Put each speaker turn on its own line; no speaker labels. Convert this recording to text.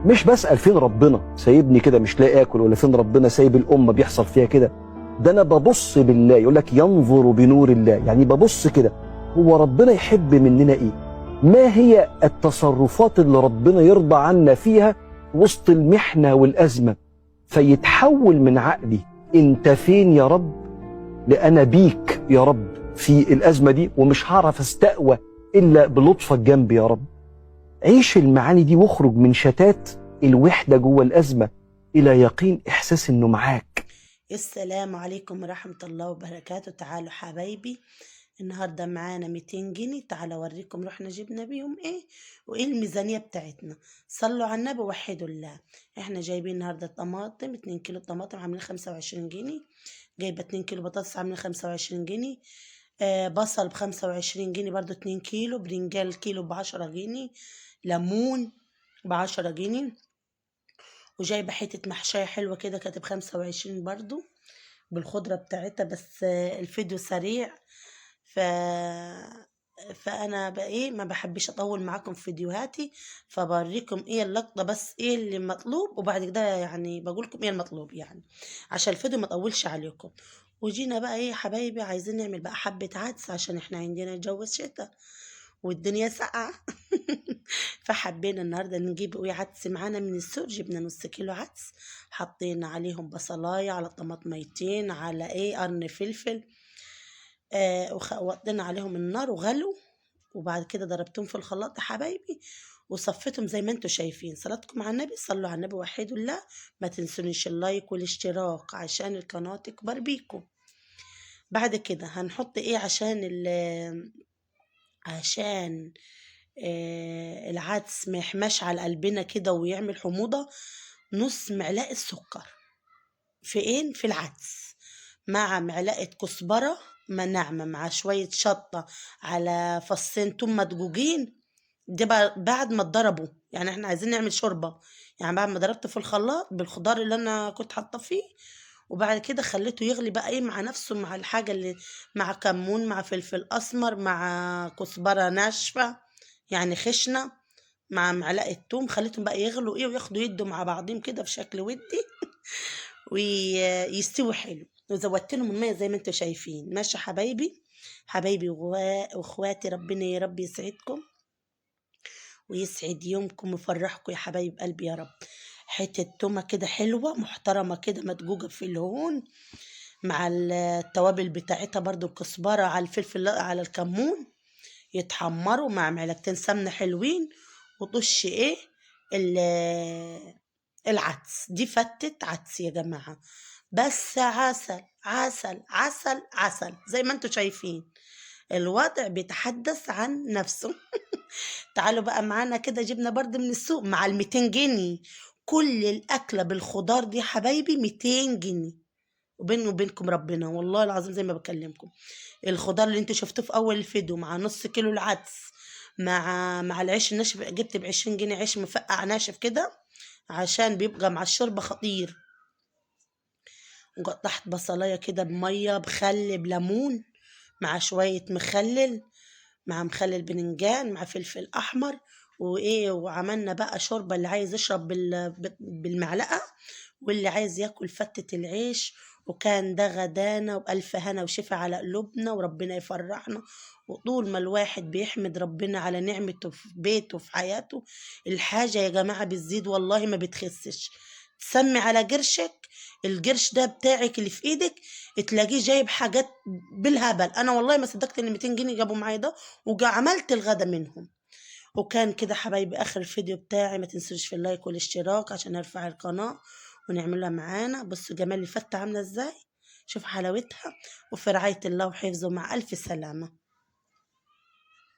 مش بسأل فين ربنا سايبني كده مش لاقي اكل، ولا فين ربنا سايب الامه بيحصل فيها كده. ده انا ببص بالله، يقول لك ينظر بنور الله، يعني ببص كده هو ربنا يحب مننا ايه؟ ما هي التصرفات اللي ربنا يرضى عنا فيها وسط المحنه والازمه؟ فيتحول من عقلي انت فين يا رب لأنا بيك يا رب في الازمه دي، ومش هعرف استقوى الا بلطفك جنبي يا رب. عيش المعاني دي واخرج من شتات الوحدة جوه الأزمة إلى يقين إحساس إنه معاك.
السلام عليكم ورحمة الله وبركاته. تعالوا حبايبي، النهاردة معانا 200 جنيه. تعالوا أوريكم رحنا جبنا بيهم إيه وإيه الميزانية بتاعتنا. صلوا على النبي ووحدوا الله. إحنا جايبين النهاردة طماطم 2 كيلو طماطم عاملين 25 جنيه. جايبة 2 كيلو بطاطس عاملين 25 جنيه. بصل ب25 جنيه برضو 2 كيلو. برنجان الكيلو ب10 جنيه. ليمون ب10 جنيه. وجايبة حتة محشية حلوة كده كانت ب25 برضو بالخضرة بتاعتها، بس الفيديو سريع. ف فانا بقى ايه ما بحبش اطول معاكم في فيديوهاتي، فبوريكم ايه اللقطة بس ايه اللي مطلوب، وبعد كده يعني بقول لكم ايه المطلوب يعني عشان الفيديو ما اطولش عليكم. وجينا بقى ايه يا حبايبي عايزين نعمل بقى حبة عدس عشان احنا عندنا جو الشتاء والدنيا ساقعة. فحبينا النهاردة نجيب ايه عدس معانا من السوق. جبنا نص كيلو عدس، حطينا عليهم بصلاية على طماطميتين على ايه قرن فلفل، ووطينا عليهم النار وغلوا. وبعد كده ضربتهم في الخلاط يا حبايبي وصفتهم زي ما انتم شايفين. صلاتكم على النبي، صلوا على النبي وحدوا الله. ما تنسونيش اللايك والاشتراك عشان القناة تكبر بيكم. بعد كده هنحط ايه عشان العدس ما يحماش على قلبنا كده ويعمل حموضة. نص معلقة سكر في العدس، مع معلقة كزبرة ناعمة، مع شوية شطة، على فصين توم مدجوجين. ده بعد ما اتضربوا، يعني احنا عايزين نعمل شوربة. يعني بعد ما ضربت في الخلاط بالخضار اللي انا كنت حاطه فيه، وبعد كده خليته يغلي بقى ايه مع نفسه، مع الحاجة اللي مع كمون مع فلفل اسمر مع كزبرة ناشفة يعني خشنة، مع معلقة توم. خليتهم بقى يغلوا ايه وياخدوا يدوا مع بعضهم كده في شكل ودي ويستوي حلو. وزودت لهم المية زي ما انتم شايفين. ماشي حبايبي، حبايبي واخواتي، ربنا يا رب يسعدكم ويسعد يومكم ويفرحكم يا حبايب قلبي يا رب. حتة تومة كده حلوة محترمة كده مدجوجة في الهون، مع التوابل بتاعتها برضو الكزبرة على الفلفل على الكمون، يتحمروا مع معلقتين سمنة حلوين. وطش ايه العدس. دي فتة عدس يا جماعة، بس عسل عسل عسل عسل زي ما انتوا شايفين. الوضع بيتحدث عن نفسه. تعالوا بقى معانا كده، جبنا برضه من السوق مع 200 جنيه. كل الأكلة بالخضار دي حبايبي 200 جنيه، وبيني وبينكم ربنا والله العظيم زي ما بكلمكم. الخضار اللي انتوا شفتوه في أول الفيديو مع نص كيلو العدس، مع العيش الناشف. جبت ب20 جنيه عيش مفقع ناشف كده عشان بيبقى مع الشوربة خطير. وقطعت بصلاية كده بمية بخل بليمون، مع شوية مخلل، مع مخلل بننجان مع فلفل أحمر وإيه. وعملنا بقى شوربة، اللي عايز يشرب بالمعلقة، واللي عايز ياكل فتة العيش. وكان ده غدانا وبألف هنا وشفا على قلوبنا، وربنا يفرحنا. وطول ما الواحد بيحمد ربنا على نعمته في بيته وفي حياته، الحاجة يا جماعة بتزيد والله ما بتخسش. تسمي على قرشك، القرش ده بتاعك اللي في ايدك تلاقيه جايب حاجات بالهبل. انا والله ما صدقت ان 200 جنيه جابوا معايا ده، وعملت الغدا منهم. وكان كده حبايبي اخر الفيديو بتاعي. ما تنسوش في اللايك والاشتراك عشان نرفع القناة ونعملها معانا. بصوا جمال الفتة عاملة ازاي، شوف حلاوتها. وفي رعاية الله وحفظه، مع الف سلامة.